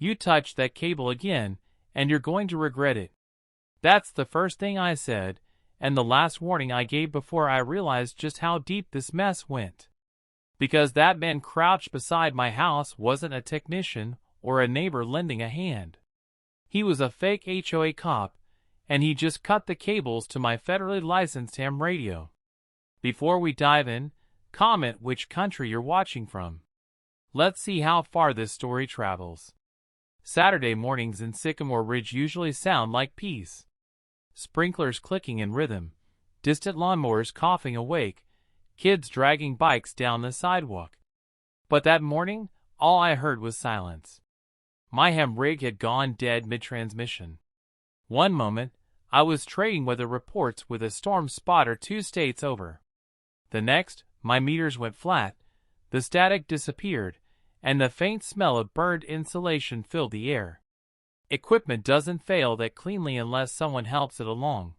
You touch that cable again, and you're going to regret it. That's the first thing I said, and the last warning I gave before I realized just how deep this mess went. Because that man crouched beside my house wasn't a technician or a neighbor lending a hand. He was a fake HOA cop, and he just cut the cables to my federally licensed ham radio. Before we dive in, comment which country you're watching from. Let's see how far this story travels. Saturday mornings in Sycamore Ridge usually sound like peace. Sprinklers clicking in rhythm, distant lawnmowers coughing awake, kids dragging bikes down the sidewalk. But that morning, all I heard was silence. My ham rig had gone dead mid-transmission. One moment, I was trading weather reports with a storm spotter 2 states over. The next, my meters went flat, the static disappeared, and the faint smell of burned insulation filled the air. Equipment doesn't fail that cleanly unless someone helps it along.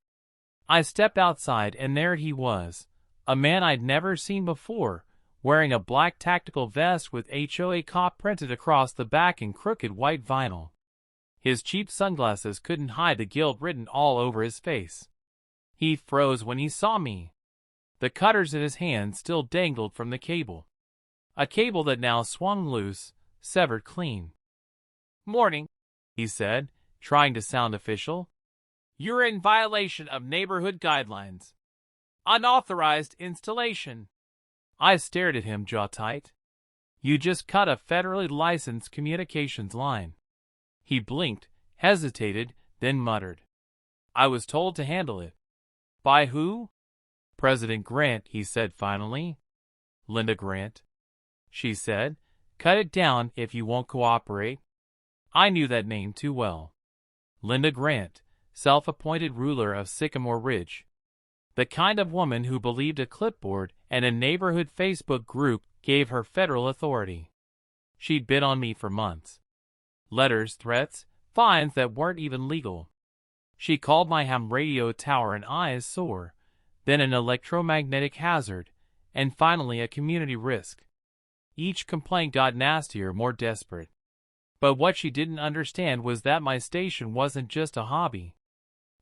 I stepped outside and there he was, a man I'd never seen before, wearing a black tactical vest with HOA cop printed across the back in crooked white vinyl. His cheap sunglasses couldn't hide the guilt written all over his face. He froze when he saw me. The cutters in his hand still dangled from the cable. A cable that now swung loose, severed clean. "Morning," he said, trying to sound official. "You're in violation of neighborhood guidelines. Unauthorized installation." I stared at him jaw tight. "You just cut a federally licensed communications line." He blinked, hesitated, then muttered, "I was told to handle it." "By who?" "President Grant," he said finally. "Linda Grant," she said. "Cut it down if you won't cooperate." I knew that name too well. Linda Grant, self-appointed ruler of Sycamore Ridge. The kind of woman who believed a clipboard and a neighborhood Facebook group gave her federal authority. She'd been on me for months. Letters, threats, fines that weren't even legal. She called my ham radio tower an eyesore, then an electromagnetic hazard, and finally a community risk. Each complaint got nastier, more desperate. But what she didn't understand was that my station wasn't just a hobby.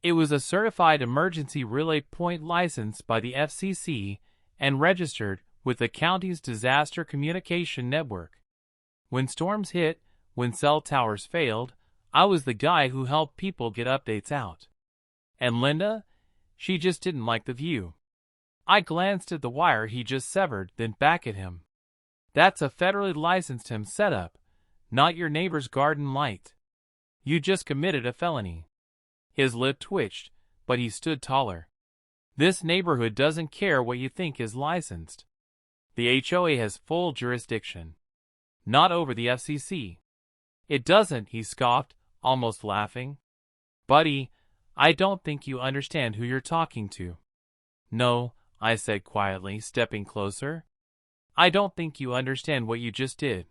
It was a certified emergency relay point licensed by the FCC and registered with the county's disaster communication network. When storms hit, when cell towers failed, I was the guy who helped people get updates out. And Linda? She just didn't like the view. I glanced at the wire he just severed, then back at him. "That's a federally licensed ham setup, not your neighbor's garden light. You just committed a felony." His lip twitched, but he stood taller. "This neighborhood doesn't care what you think is licensed. The HOA has full jurisdiction. Not over the FCC." "It doesn't," he scoffed, almost laughing. "Buddy, I don't think you understand who you're talking to." "No," I said quietly, stepping closer. "I don't think you understand what you just did."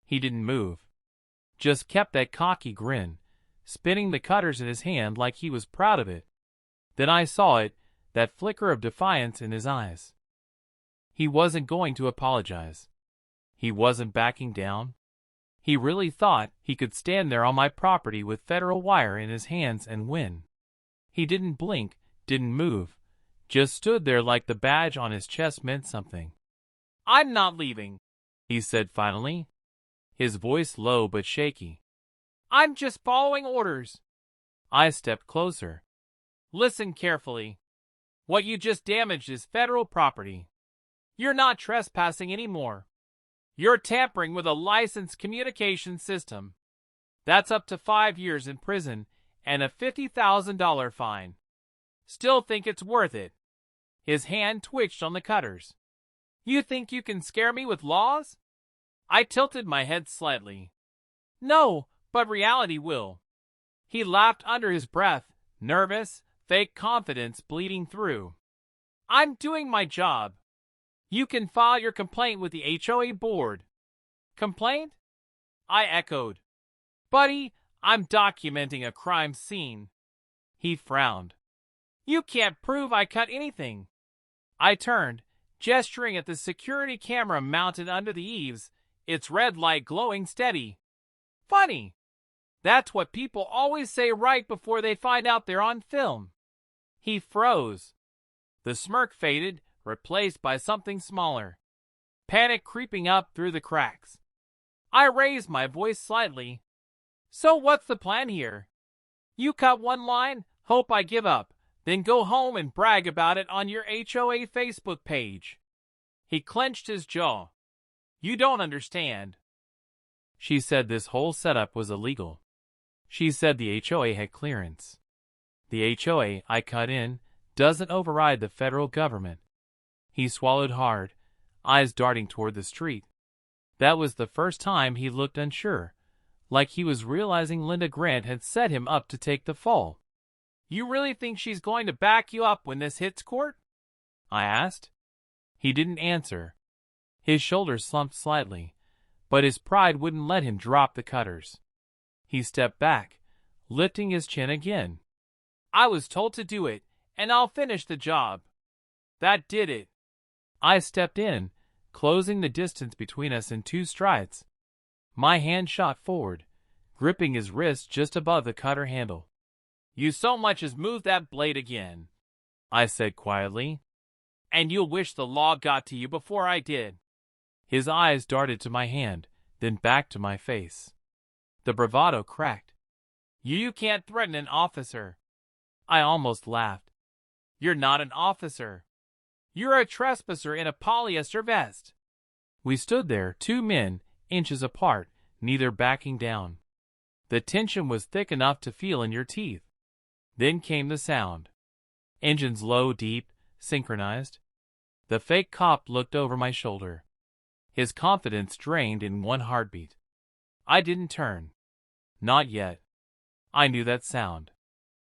He didn't move. Just kept that cocky grin, spinning the cutters in his hand like he was proud of it. Then I saw it, that flicker of defiance in his eyes. He wasn't going to apologize. He wasn't backing down. He really thought he could stand there on my property with federal wire in his hands and win. He didn't blink, didn't move, just stood there like the badge on his chest meant something. "I'm not leaving," he said finally, his voice low but shaky. "I'm just following orders." I stepped closer. "Listen carefully. What you just damaged is federal property. You're not trespassing anymore. You're tampering with a licensed communication system. That's up to 5 years in prison and a $50,000 fine. Still think it's worth it?" His hand twitched on the cutters. "You think you can scare me with laws?" I tilted my head slightly. "No, but reality will." He laughed under his breath, nervous, fake confidence bleeding through. "I'm doing my job. You can file your complaint with the HOA board." "Complaint?" I echoed. "Buddy, I'm documenting a crime scene." He frowned. "You can't prove I cut anything." I turned, gesturing at the security camera mounted under the eaves, its red light glowing steady. "Funny," That's what people always say right before they find out they're on film. He froze. The smirk faded, replaced by something smaller. Panic creeping up through the cracks. I raised my voice slightly. So what's the plan here? You cut one line, hope I give up, then go home and brag about it on your HOA Facebook page. He clenched his jaw. You don't understand. She said this whole setup was illegal. She said the HOA had clearance. The HOA I cut in doesn't override the federal government. He swallowed hard, eyes darting toward the street. That was the first time he looked unsure, like he was realizing Linda Grant had set him up to take the fall. You really think she's going to back you up when this hits court? I asked. He didn't answer. His shoulders slumped slightly, but his pride wouldn't let him drop the cutters. He stepped back, lifting his chin again. I was told to do it, and I'll finish the job. That did it. I stepped in, closing the distance between us in 2 strides. My hand shot forward, gripping his wrist just above the cutter handle. You so much as move that blade again, I said quietly, and you'll wish the law got to you before I did. His eyes darted to my hand, then back to my face. The bravado cracked. You can't threaten an officer. I almost laughed. You're not an officer. You're a trespasser in a polyester vest. We stood there, 2 men, inches apart, neither backing down. The tension was thick enough to feel in your teeth. Then came the sound. Engines low, deep, synchronized. The fake cop looked over my shoulder. His confidence drained in one heartbeat. I didn't turn. Not yet. I knew that sound.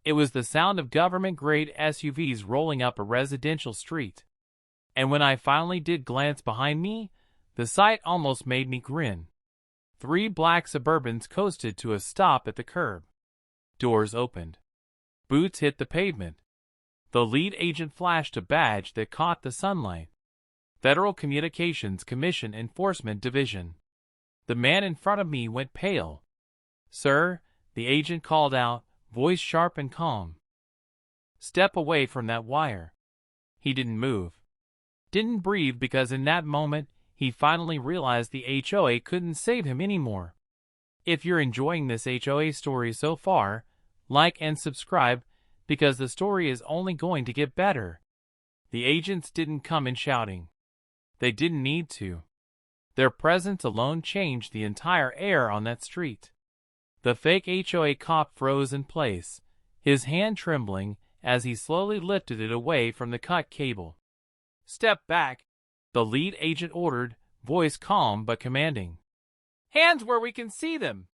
It was the sound of government-grade SUVs rolling up a residential street. And when I finally did glance behind me, the sight almost made me grin. 3 black Suburbans coasted to a stop at the curb. Doors opened. Boots hit the pavement. The lead agent flashed a badge that caught the sunlight. Federal Communications Commission Enforcement Division. The man in front of me went pale. Sir, the agent called out, voice sharp and calm. Step away from that wire. He didn't move. Didn't breathe because in that moment, he finally realized the HOA couldn't save him anymore. If you're enjoying this HOA story so far, like and subscribe, because the story is only going to get better. The agents didn't come in shouting. They didn't need to. Their presence alone changed the entire air on that street. The fake HOA cop froze in place, his hand trembling as he slowly lifted it away from the cut cable. Step back, the lead agent ordered, voice calm but commanding. Hands where we can see them.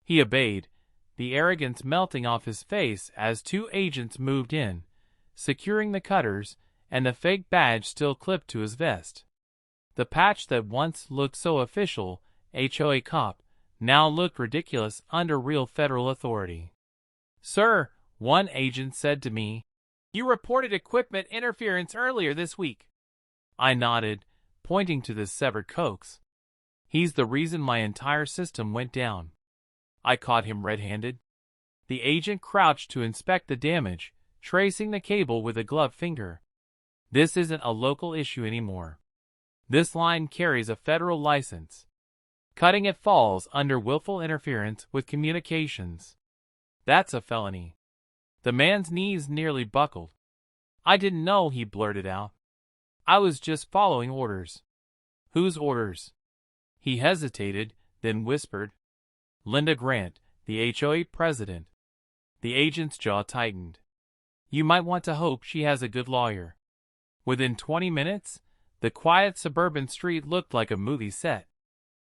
He obeyed, the arrogance melting off his face as 2 agents moved in, securing the cutters and the fake badge still clipped to his vest. The patch that once looked so official, HOA cop, now looked ridiculous under real federal authority. Sir, one agent said to me, you reported equipment interference earlier this week. I nodded, pointing to the severed coax. He's the reason my entire system went down. I caught him red-handed. The agent crouched to inspect the damage, tracing the cable with a gloved finger. This isn't a local issue anymore. This line carries a federal license. Cutting it falls under willful interference with communications. That's a felony. The man's knees nearly buckled. I didn't know, he blurted out. I was just following orders. Whose orders? He hesitated, then whispered. Linda Grant, the HOA president. The agent's jaw tightened. You might want to hope she has a good lawyer. Within 20 minutes, the quiet suburban street looked like a movie set.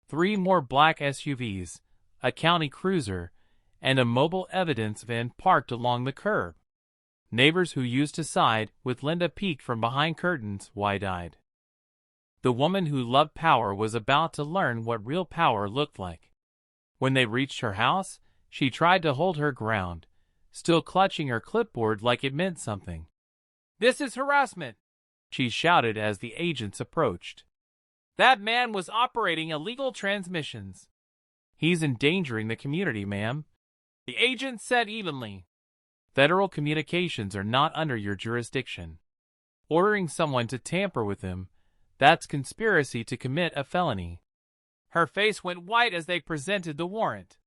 3 more black SUVs, a county cruiser, and a mobile evidence van parked along the curb. Neighbors who used to side with Linda peeked from behind curtains, wide-eyed. The woman who loved power was about to learn what real power looked like. When they reached her house, she tried to hold her ground, still clutching her clipboard like it meant something. This is harassment, she shouted as the agents approached. That man was operating illegal transmissions. He's endangering the community, ma'am, The agent said evenly. Federal communications are not under your jurisdiction. Ordering someone to tamper with them, that's conspiracy to commit a felony. Her face went white as they presented the warrant.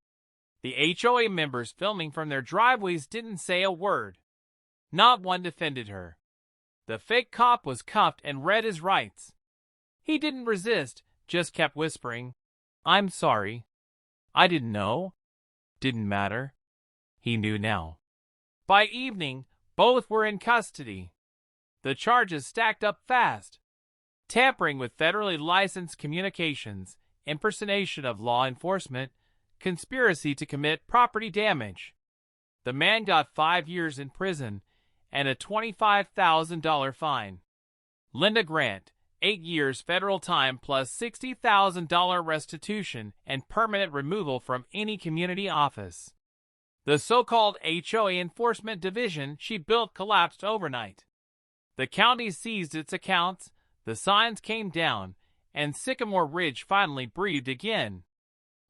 The HOA members filming from their driveways didn't say a word. Not one defended her. The fake cop was cuffed and read his rights. He didn't resist, just kept whispering, "I'm sorry. I didn't know. Didn't matter." He knew now. By evening, both were in custody. The charges stacked up fast. Tampering with federally licensed communications, impersonation of law enforcement, conspiracy to commit property damage. The man got 5 years in prison and a $25,000 fine. Linda Grant, 8 years federal time plus $60,000 restitution and permanent removal from any community office. The so-called HOA enforcement division she built collapsed overnight. The county seized its accounts, the signs came down, and Sycamore Ridge finally breathed again.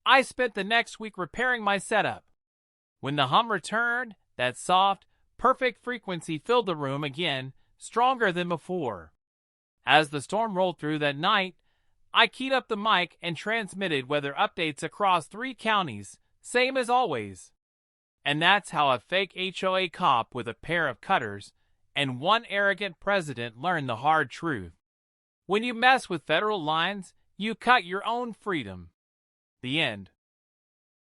I spent the next week repairing my setup. When the hum returned, that soft, perfect frequency filled the room again, stronger than before. As the storm rolled through that night, I keyed up the mic and transmitted weather updates across 3 counties, same as always. And that's how a fake HOA cop with a pair of cutters and one arrogant president learned the hard truth. When you mess with federal lines, you cut your own freedom. The end.